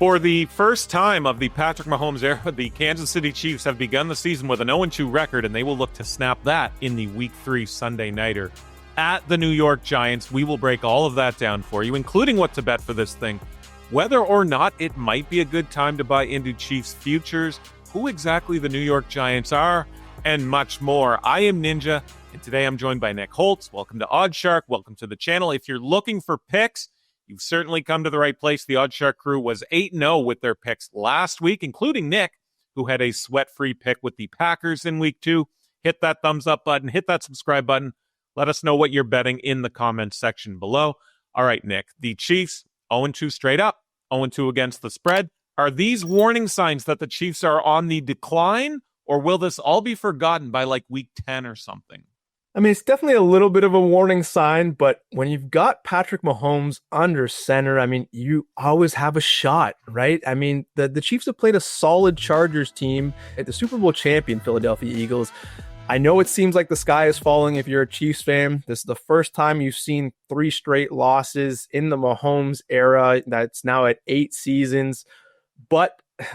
For the first time of the Patrick Mahomes era, the Kansas City Chiefs have begun the season with an 0-2 record, and they will look to snap that in the Week 3 Sunday Nighter at the New York Giants. We will break all of that down for you, including what to bet for this thing, whether or not it might be a good time to buy into Chiefs futures, who exactly the New York Giants are, and much more. I am Ninja, and today I'm joined by Nick Holtz. Welcome to Oddshark. Welcome to the channel. If you're looking for picks, you've certainly come to the right place. The Oddshark crew was 8-0 with their picks last week, including Nick, who had a sweat-free pick with the Packers in Week 2. Hit that thumbs up button. Hit that subscribe button. Let us know what you're betting in the comments section below. All right, Nick, the Chiefs 0-2 straight up, 0-2 against the spread. Are these warning signs that the Chiefs are on the decline, or will this all be forgotten by like Week 10 or something? I mean, it's definitely a little bit of a warning sign, but when you've got Patrick Mahomes under center, I mean, you always have a shot, right? I mean, the Chiefs have played a solid Chargers team at the Super Bowl champion Philadelphia Eagles. I know it seems like the sky is falling if you're a Chiefs fan. This is the first time you've seen 3 straight losses in the Mahomes era. That's now at 8 seasons. But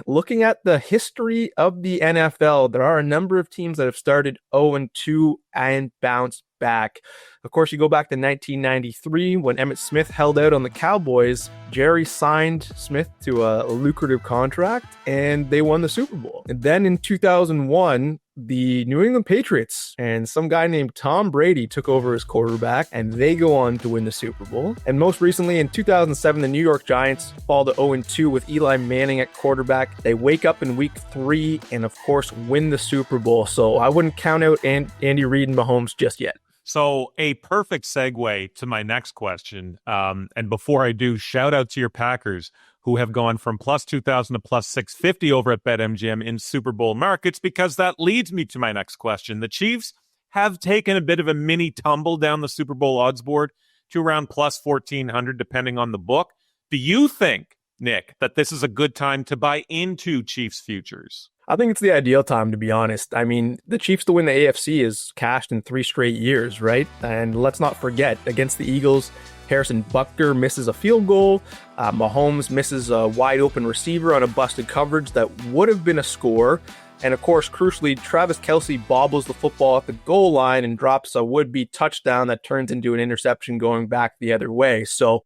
looking at the history of the NFL, there are a number of teams that have started 0-2 and bounced back. Of course, you go back to 1993 when Emmitt Smith held out on the Cowboys. Jerry signed Smith to a lucrative contract and they won the Super Bowl. And then in 2001, the New England Patriots and some guy named Tom Brady took over as quarterback, and they go on to win the Super Bowl. And most recently in 2007, the New York Giants fall to 0-2 with Eli Manning at quarterback. They wake up in Week 3 and, of course, win the Super Bowl. So I wouldn't count out Andy Reid and Mahomes just yet. So a perfect segue to my next question. And before I do, shout out to your Packers, who have gone from plus 2,000 to plus 650 over at BetMGM in Super Bowl markets, because that leads me to my next question. The Chiefs have taken a bit of a mini tumble down the Super Bowl odds board to around plus 1,400, depending on the book. Do you think, Nick, that this is a good time to buy into Chiefs futures? I think it's the ideal time, to be honest. I mean, the Chiefs to win the AFC is cashed in 3 straight years, right? And let's not forget, against the Eagles, Harrison Butker misses a field goal. Mahomes misses a wide open receiver on a busted coverage that would have been a score. And of course, crucially, Travis Kelce bobbles the football at the goal line and drops a would-be touchdown that turns into an interception going back the other way. So,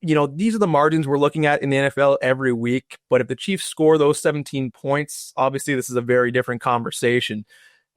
you know, these are the margins we're looking at in the NFL every week. But if the Chiefs score those 17 points, obviously this is a very different conversation.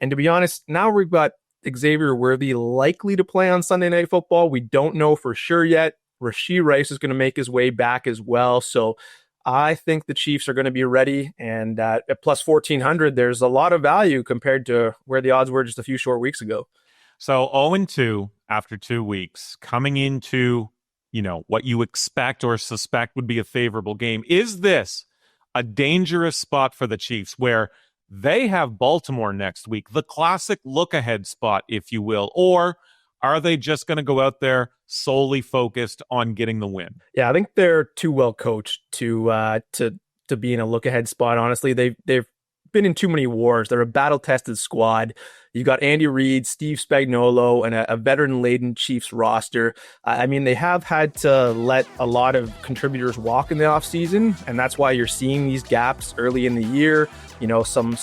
And to be honest, now we've got Xavier Worthy likely to play on Sunday Night Football. We don't know for sure yet. Rashee Rice is going to make his way back as well. So I think the Chiefs are going to be ready. And at plus 1,400, there's a lot of value compared to where the odds were just a few short weeks ago. So 0-2 after 2 weeks, coming into, you know, what you expect or suspect would be a favorable game. Is this a dangerous spot for the Chiefs where they have Baltimore next week, the classic look-ahead spot, if you will, or are they just going to go out there solely focused on getting the win? Yeah, I think they're too well coached to be in a look-ahead spot. Honestly, they've been in too many wars. They're a battle-tested squad. You got Andy Reid, Steve Spagnuolo, and a veteran-laden Chiefs roster. I mean, they have had to let a lot of contributors walk in the offseason, and that's why you're seeing these gaps early in the year. You know, some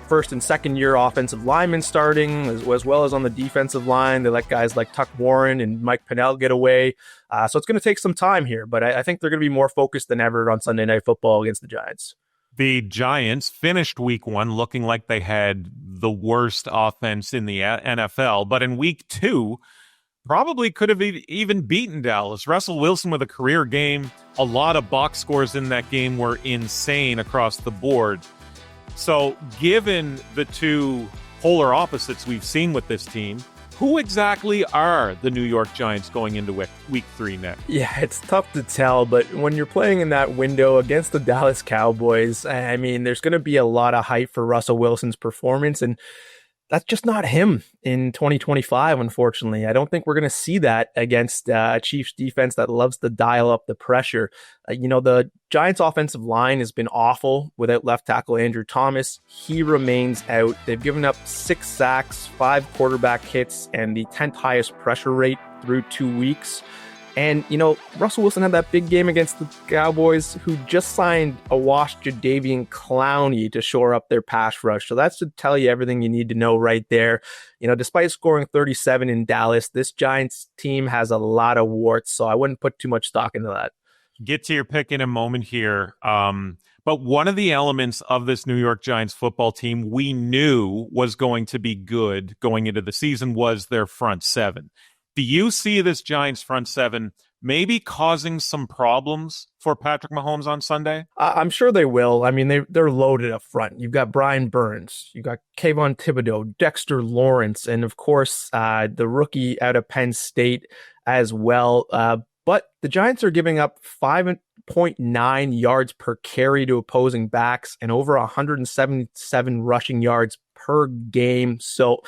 first and second year offensive linemen starting, as well as on the defensive line. They let guys like Tuck Warren and Mike Pennell get away. So it's going to take some time here, but I think they're going to be more focused than ever on Sunday Night Football against the Giants. The Giants finished Week 1 looking like they had the worst offense in the NFL, but in Week 2, probably could have even beaten Dallas. Russell Wilson with a career game. A lot of box scores in that game were insane across the board. So given the two polar opposites we've seen with this team, who exactly are the New York Giants going into Week 3 next? Yeah, it's tough to tell, but when you're playing in that window against the Dallas Cowboys, I mean, there's going to be a lot of hype for Russell Wilson's performance, and that's just not him in 2025, unfortunately. I don't think we're going to see that against a Chiefs defense that loves to dial up the pressure. You know, the Giants offensive line has been awful without left tackle Andrew Thomas. He remains out. They've given up 6 sacks, 5 quarterback hits, and the 10th highest pressure rate through 2 weeks. And, Russell Wilson had that big game against the Cowboys, who just signed a washed Jadeveon Clowney to shore up their pass rush. So that's to tell you everything you need to know right there. Despite scoring 37 in Dallas, this Giants team has a lot of warts, so I wouldn't put too much stock into that. Get to your pick in a moment here. But one of the elements of this New York Giants football team we knew was going to be good going into the season was their front seven. Do you see this Giants front seven maybe causing some problems for Patrick Mahomes on Sunday? I'm sure they will. I mean, they're loaded up front. You've got Brian Burns, you got Kayvon Thibodeau, Dexter Lawrence, and of course, the rookie out of Penn State as well. But the Giants are giving up 5.9 yards per carry to opposing backs and over 177 rushing yards per game. So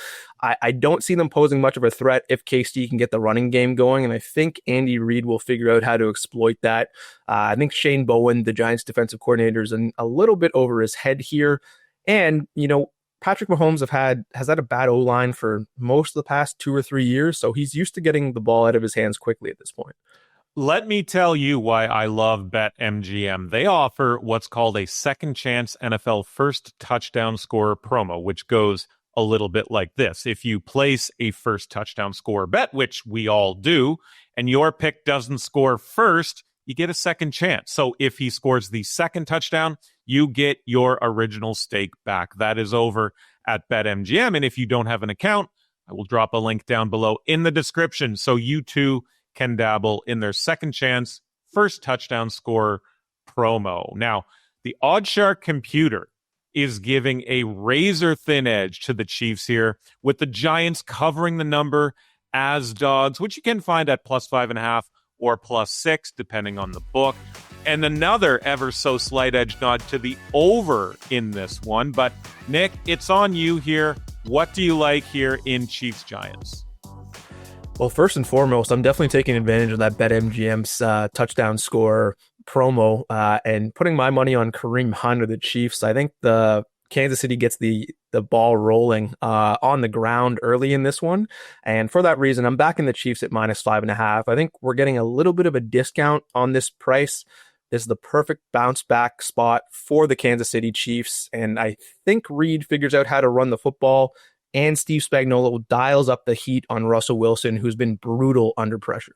I don't see them posing much of a threat if KC can get the running game going. And I think Andy Reid will figure out how to exploit that. I think Shane Bowen, the Giants defensive coordinator, is a little bit over his head here. And, Patrick Mahomes has had a bad O-line for most of the past 2 or 3 years. So he's used to getting the ball out of his hands quickly at this point. Let me tell you why I love BetMGM. They offer what's called a second chance NFL first touchdown scorer promo, which goes a little bit like this. If you place a first touchdown scorer bet, which we all do, and your pick doesn't score first, you get a second chance. So if he scores the second touchdown, you get your original stake back. That is over at BetMGM. And if you don't have an account, I will drop a link down below in the description so you too can dabble in their second chance first touchdown score promo. Now, the OddsShark computer is giving a razor thin edge to the Chiefs here, with the Giants covering the number as dogs, which you can find at +5.5 or +6, depending on the book. And another ever so slight edge nod to the over in this one. But Nick, it's on you here. What do you like here in Chiefs Giants? Well, first and foremost, I'm definitely taking advantage of that BetMGM's touchdown score promo and putting my money on Kareem Hunt of the Chiefs. I think the Kansas City gets the ball rolling on the ground early in this one. And for that reason, I'm backing the Chiefs at -5.5. I think we're getting a little bit of a discount on this price. This is the perfect bounce back spot for the Kansas City Chiefs. And I think Reid figures out how to run the football, and Steve Spagnuolo dials up the heat on Russell Wilson, who's been brutal under pressure.